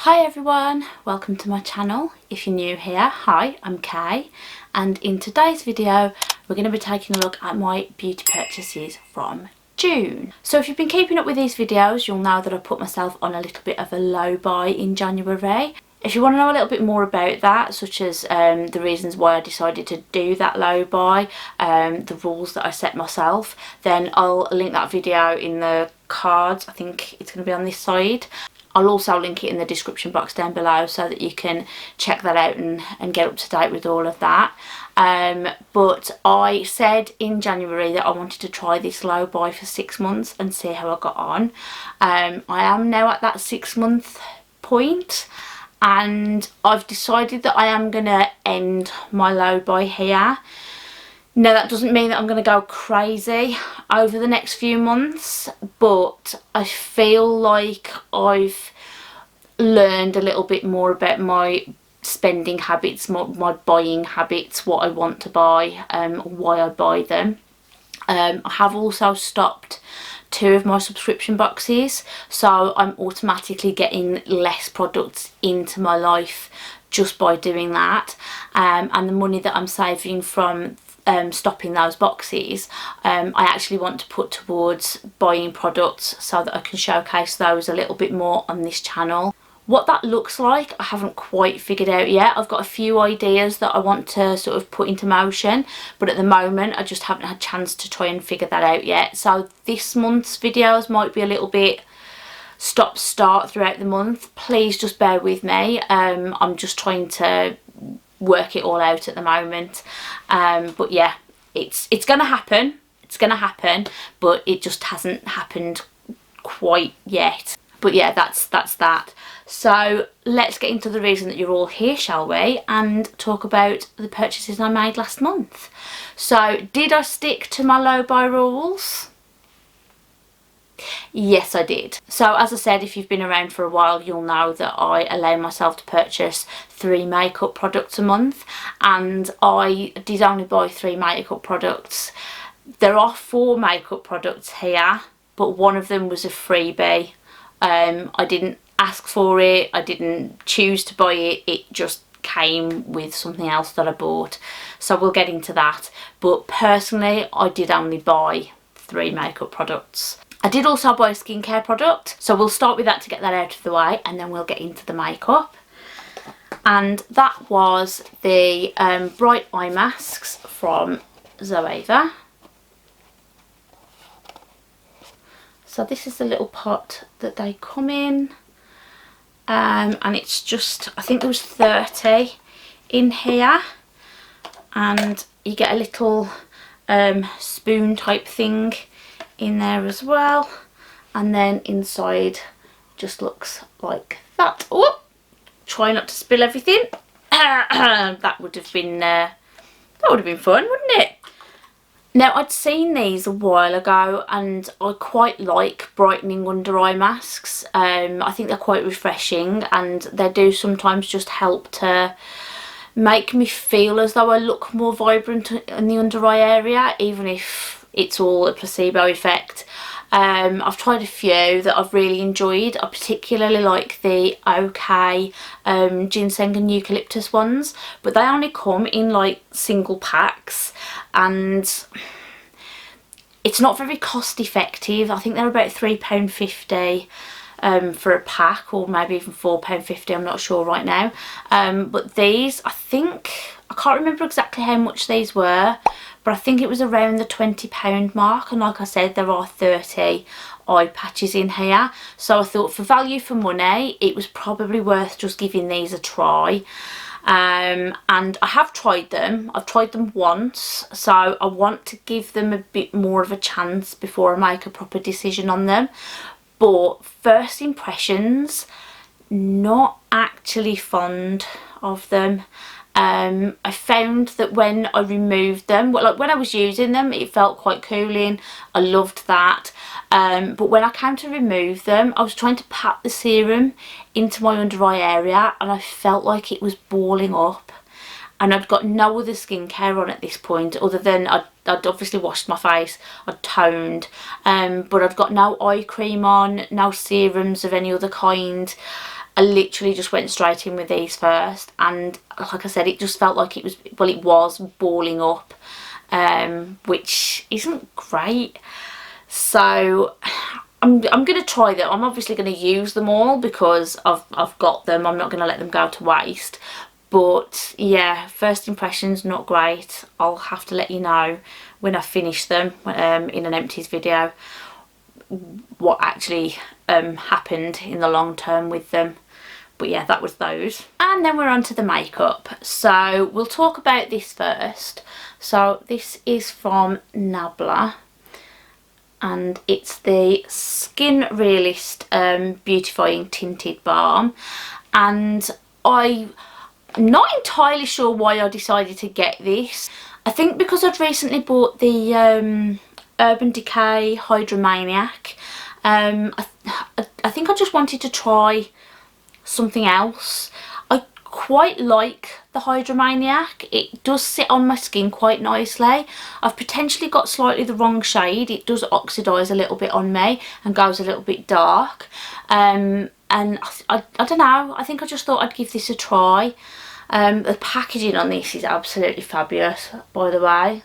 Hi everyone, welcome to my channel. If you're new here, hi, I'm Kay, and in today's video we're going to be taking a look at my beauty purchases from June. So if you've been keeping up with these videos, you'll know that I put myself on a little bit of a low buy in January. If you want to know a little bit more about that, such as the reasons why I decided to do that low buy, the rules that I set myself, then I'll link that video in the cards. I think it's going to be on this side. I'll also link it in the description box down below so that you can check that out and get up to date with all of that. But I said in January that I wanted to try this low buy for 6 months and see how I got on. I am now at that 6 month point, and I've decided that I am going to end my low buy here. Now that doesn't mean that I'm going to go crazy over the next few months, but I feel like I've learned a little bit more about my spending habits, my buying habits, what I want to buy, why I buy them. I have also stopped 2 of my subscription boxes, so I'm automatically getting less products into my life just by doing that, and the money that I'm saving from stopping those boxes, I actually want to put towards buying products so that I can showcase those a little bit more on this channel. What that looks like, I haven't quite figured out yet. I've got a few ideas that I want to sort of put into motion, but at the moment I just haven't had a chance to try and figure that out yet. So this month's videos might be a little bit stop-start throughout the month. Please just bear with me. I'm just trying to work it all out at the moment, but yeah, it's gonna happen. It's gonna happen, but it just hasn't happened quite yet. But yeah, that's that. So let's get into the reason that you're all here, shall we, and talk about the purchases I made last month. So did I stick to my low buy rules? Yes, I did. So as I said, if you've been around for a while, you'll know that I allow myself to purchase 3 makeup products a month, and I did only buy 3 makeup products. There are 4 makeup products here, but one of them was a freebie. I didn't ask for it, I didn't choose to buy it, it just came with something else that I bought. So we'll get into that. But personally, I did only buy 3 makeup products. I did also buy a skincare product, so we'll start with that to get that out of the way, and then we'll get into the makeup. And that was the bright eye masks from Zoeva. So this is the little pot that they come in, and it's just, I think there was 30 in here, and you get a little spoon type thing in there as well, and then inside just looks like that. Oh, try not to spill everything. That would have been fun, wouldn't it? Now, I'd seen these a while ago, and I quite like brightening under eye masks. I think they're quite refreshing, and they do sometimes just help to make me feel as though I look more vibrant in the under eye area, even if it's all a placebo effect. I've tried a few that I've really enjoyed. I particularly like the OK ginseng and eucalyptus ones, but they only come in like single packs, and it's not very cost effective. I think they're about £3.50 for a pack, or maybe even £4.50, I'm not sure right now. But these, I can't remember exactly how much these were, but I think it was around the £20 mark, and like I said, there are 30 eye patches in here, so I thought for value for money it was probably worth just giving these a try. And I have tried them. I've tried them once, so I want to give them a bit more of a chance before I make a proper decision on them. But first impressions, not actually fond of them. I found that when I removed them, like when I was using them, it felt quite cooling. I loved that. But when I came to remove them, I was trying to pat the serum into my under eye area, and I felt like it was balling up. And I'd got no other skincare on at this point, other than I'd obviously washed my face, I'd toned, but I'd got no eye cream on, no serums of any other kind. I literally just went straight in with these first, and like I said, it just felt like it was, well, it was balling up, which isn't great. So I'm going to try them. I'm obviously going to use them all because I've got them. I'm not going to let them go to waste. But yeah, first impressions not great. I'll have to let you know when I finish them in an empties video what actually happened in the long term with them. But yeah, that was those. And then we're on to the makeup. So we'll talk about this first. So this is from Nabla, and it's the Skin Realist Beautifying Tinted Balm. And I'm not entirely sure why I decided to get this. I think because I'd recently bought the Urban Decay Hydromaniac. I think I just wanted to try something else. I quite like the Hydromaniac. It does sit on my skin quite nicely. I've potentially got slightly the wrong shade. It does oxidise a little bit on me and goes a little bit dark. And I don't know, I think I just thought I'd give this a try. The packaging on this is absolutely fabulous, by the way.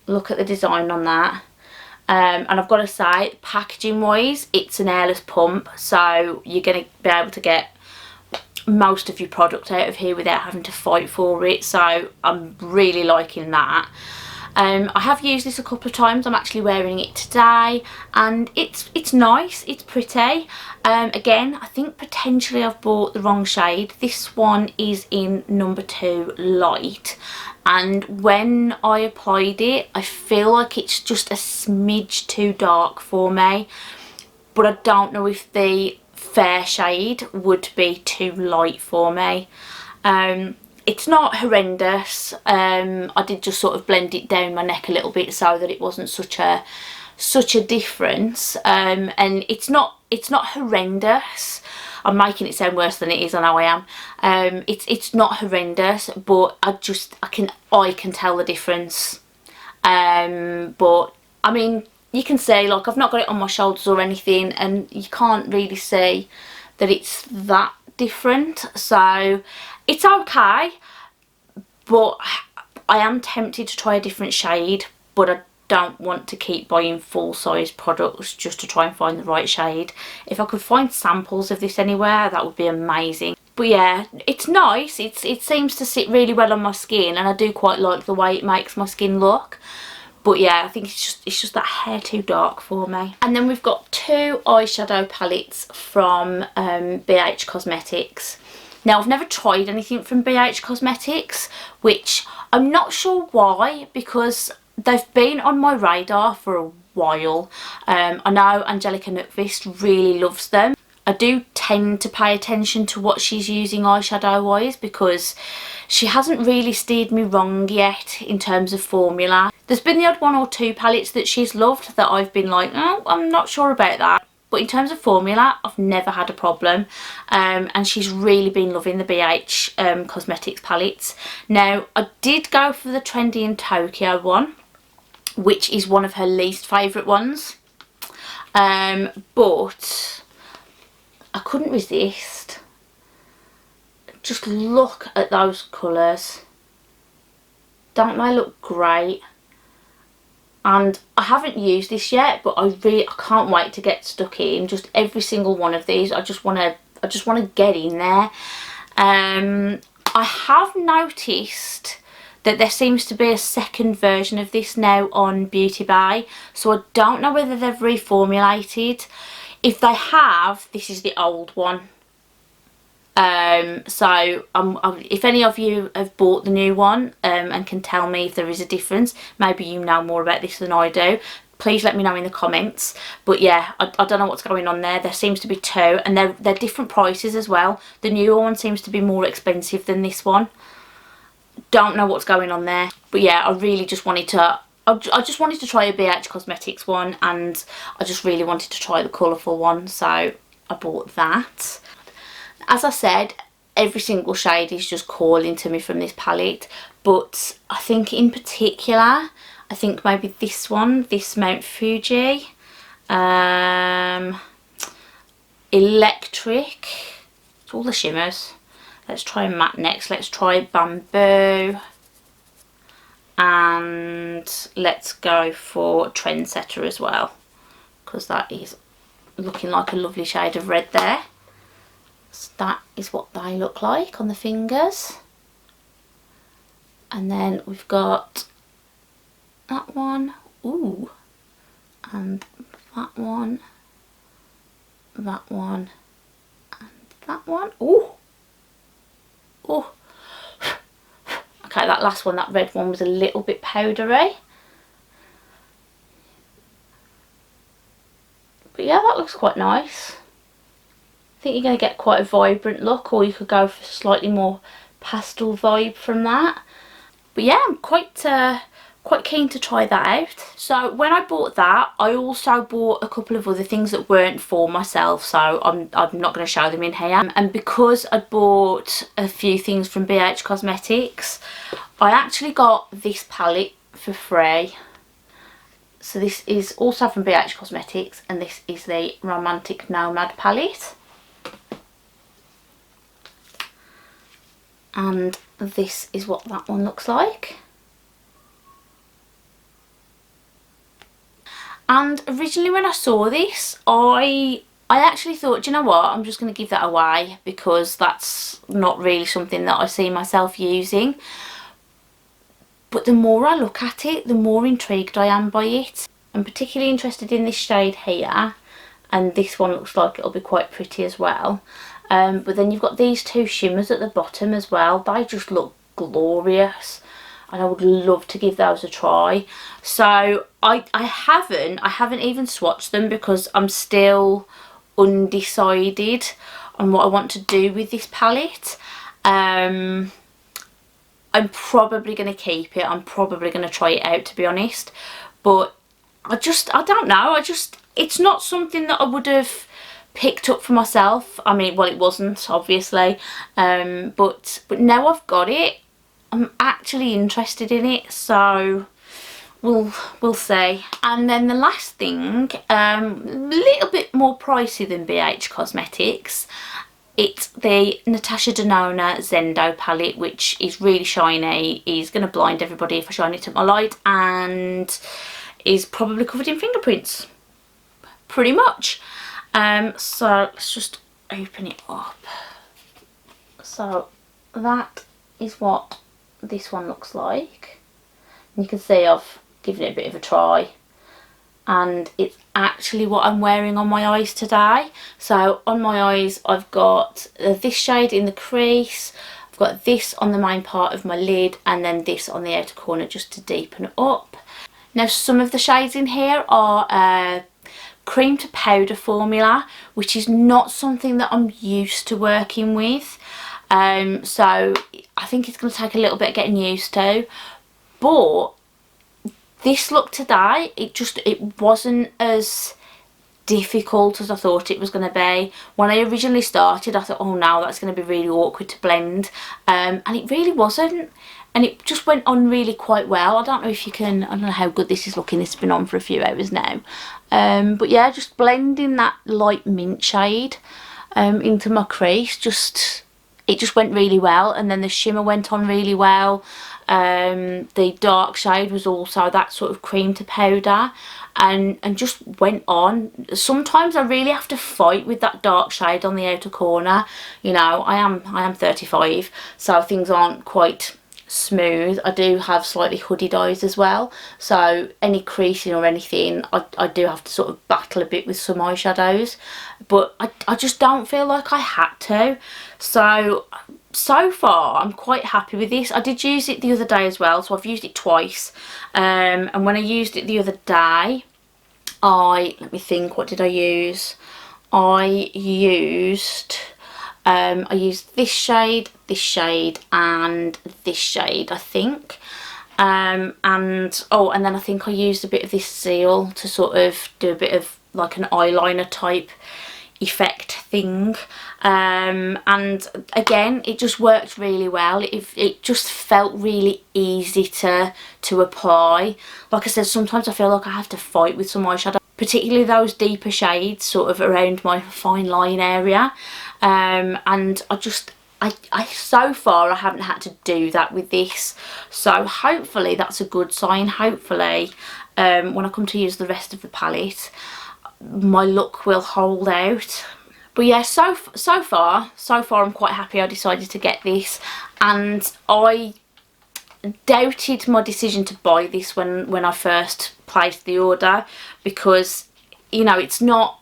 Look at the design on that. And I've got to say, packaging wise, it's an airless pump, so you're going to be able to get most of your product out of here without having to fight for it, so I'm really liking that. I have used this a couple of times. I'm actually wearing it today, and it's nice, it's pretty. Again, I think potentially I've bought the wrong shade. This one is in number 2 light, and when I applied it, I feel like it's just a smidge too dark for me, but I don't know if the fair shade would be too light for me. It's not horrendous. I did just sort of blend it down my neck a little bit so that it wasn't such a difference, and it's not horrendous. I'm making it sound worse than it is, I know I am. It's not horrendous, but I can tell the difference. But I mean, you can see, like, I've not got it on my shoulders or anything, and you can't really see that it's that different, so it's okay. But I am tempted to try a different shade, but I don't want to keep buying full size products just to try and find the right shade. If I could find samples of this anywhere, that would be amazing. But yeah, it's nice. It seems to sit really well on my skin, and I do quite like the way it makes my skin look. But yeah, I think it's just that hair too dark for me. And then we've got 2 eyeshadow palettes from BH Cosmetics. Now, I've never tried anything from BH Cosmetics, which I'm not sure why, because they've been on my radar for a while. I know Angelica Nukvist really loves them. I do tend to pay attention to what she's using eyeshadow wise, because she hasn't really steered me wrong yet in terms of formula. There's been the odd 1 or 2 palettes that she's loved that I've been like, oh, I'm not sure about that. But in terms of formula, I've never had a problem. And she's really been loving the BH Cosmetics palettes. Now, I did go for the Trendy in Tokyo one, which is one of her least favourite ones. But I couldn't resist. Just look at those colours. Don't they look great? And I haven't used this yet, but I can't wait to get stuck in just every single one of these. I just want to get in there. I have noticed that there seems to be a second version of this now on Beauty Bay, so I don't know whether they've reformulated. If they have, this is the old one. So if any of you have bought the new one and can tell me if there is a difference, maybe you know more about this than I do, please let me know in the comments. But yeah, I don't know what's going on there. There seems to be 2, and they're different prices as well. The newer one seems to be more expensive than this one. Don't know what's going on there. But yeah, I really just wanted to I just wanted to try a BH Cosmetics one, and I just really wanted to try the colourful one, so I bought that. As I said, every single shade is just calling to me from this palette, but I think in particular, I think maybe this one, this Mount Fuji Electric, all the shimmers. Let's try matte next. Let's try bamboo. And let's go for trendsetter as well, because that is looking like a lovely shade of red there. So that is what they look like on the fingers. And then we've got that one, ooh, and that one, and that one. Ooh, ooh. Okay, that last one, that red one, was a little bit powdery. But yeah, that looks quite nice. I think you're going to get quite a vibrant look, or you could go for a slightly more pastel vibe from that. But yeah, I'm quite keen to try that out. So when I bought that, I also bought a couple of other things that weren't for myself, so I'm not going to show them in here. And because I bought a few things from BH Cosmetics, I actually got this palette for free. So this is also from BH Cosmetics, and this is the Romantic Nomad palette. And this is what that one looks like. And originally when I saw this, I actually thought, do you know what, I'm just going to give that away, because that's not really something that I see myself using. But the more I look at it, the more intrigued I am by it. I'm particularly interested in this shade here, and this one looks like it'll be quite pretty as well. But then you've got these two shimmers at the bottom as well. They just look glorious, and I would love to give those a try. So I haven't even swatched them, because I'm still undecided on what I want to do with this palette. I'm probably going to keep it. I'm probably going to try it out, to be honest. But I don't know. It's not something that I would have picked up for myself. I mean, well, it wasn't, obviously. But now I've got it, I'm actually interested in it. So we'll see. And then the last thing, a little bit more pricey than BH Cosmetics. It's the Natasha Denona Zendo palette, which is really shiny. Is going to blind everybody if I shine it at my light, and is probably covered in fingerprints, pretty much. So let's just open it up. So that is what this one looks like. And you can see I've given it a bit of a try, and it's actually what I'm wearing on my eyes today. So on my eyes I've got this shade in the crease, I've got this on the main part of my lid, and then this on the outer corner just to deepen it up. Now some of the shades in here are cream to powder formula, which is not something that I'm used to working with. So I think it's going to take a little bit getting used to. But this look today, it wasn't as difficult as I thought it was going to be. When I originally started, I thought, oh no, that's going to be really awkward to blend. And it really wasn't. And it just went on really quite well. I don't know if you can, I don't know how good this is looking. It's been on for a few hours now. But yeah, just blending that light mint shade into my crease, it just went really well. And then the shimmer went on really well. The dark shade was also that sort of cream to powder, and just went on. Sometimes I really have to fight with that dark shade on the outer corner. You know, I am 35, so things aren't quite smooth. I do have slightly hooded eyes as well, so any creasing or anything, I do have to sort of battle a bit with some eyeshadows, but I just don't feel like I had to. So far I'm quite happy with this. I did use it the other day as well, so I've used it twice. And when I used it the other day, let me think, what did I use? I used this shade, and this shade, I think. And then I think I used a bit of this Seal to sort of do a bit of like an eyeliner type effect thing. And again, it just worked really well. It just felt really easy to apply. Like I said, sometimes I feel like I have to fight with some eyeshadow, particularly those deeper shades sort of around my fine line area. and I so far I haven't had to do that with this, so hopefully that's a good sign. Hopefully when I come to use the rest of the palette, my look will hold out. But yeah, so far I'm quite happy I decided to get this, and I doubted my decision to buy this when I first placed the order, because, you know, it's not,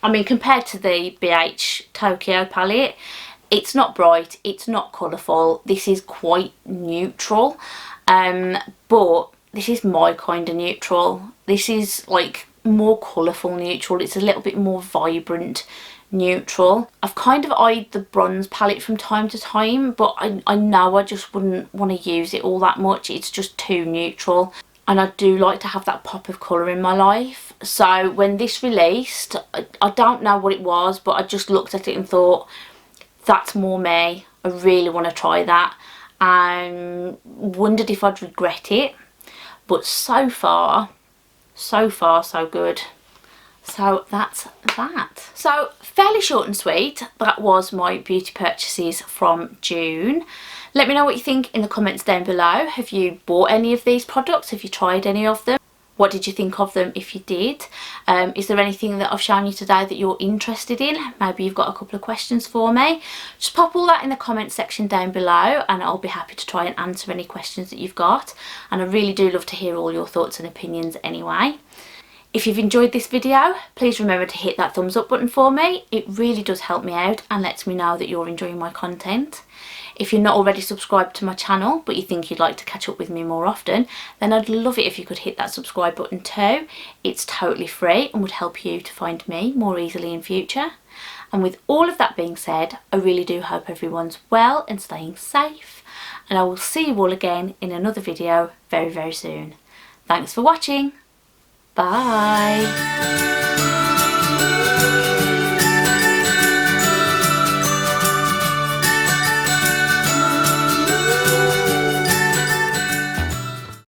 I mean, compared to the BH Tokyo palette, it's not bright, it's not colourful, this is quite neutral, but this is my kind of neutral. This is like more colourful neutral, it's a little bit more vibrant neutral. I've kind of eyed the bronze palette from time to time, but I know I just wouldn't want to use it all that much. It's just too neutral, and I do like to have that pop of colour in my life. So when this released, I don't know what it was, but I just looked at it and thought, that's more me, I really want to try that, and wondered if I'd regret it. But so far so good. So that's that. So fairly short and sweet, that was my beauty purchases from June. Let me know what you think in the comments down below. Have you bought any of these products? Have you tried any of them? What did you think of them if you did? Is there anything that I've shown you today that you're interested in? Maybe you've got a couple of questions for me. Just pop all that in the comments section down below, and I'll be happy to try and answer any questions that you've got. And I really do love to hear all your thoughts and opinions anyway. If you've enjoyed this video, please remember to hit that thumbs up button for me. It really does help me out and lets me know that you're enjoying my content. If you're not already subscribed to my channel, but you think you'd like to catch up with me more often, then I'd love it if you could hit that subscribe button too. It's totally free and would help you to find me more easily in future. And with all of that being said, I really do hope everyone's well and staying safe. And I will see you all again in another video very, very soon. Thanks for watching. Bye.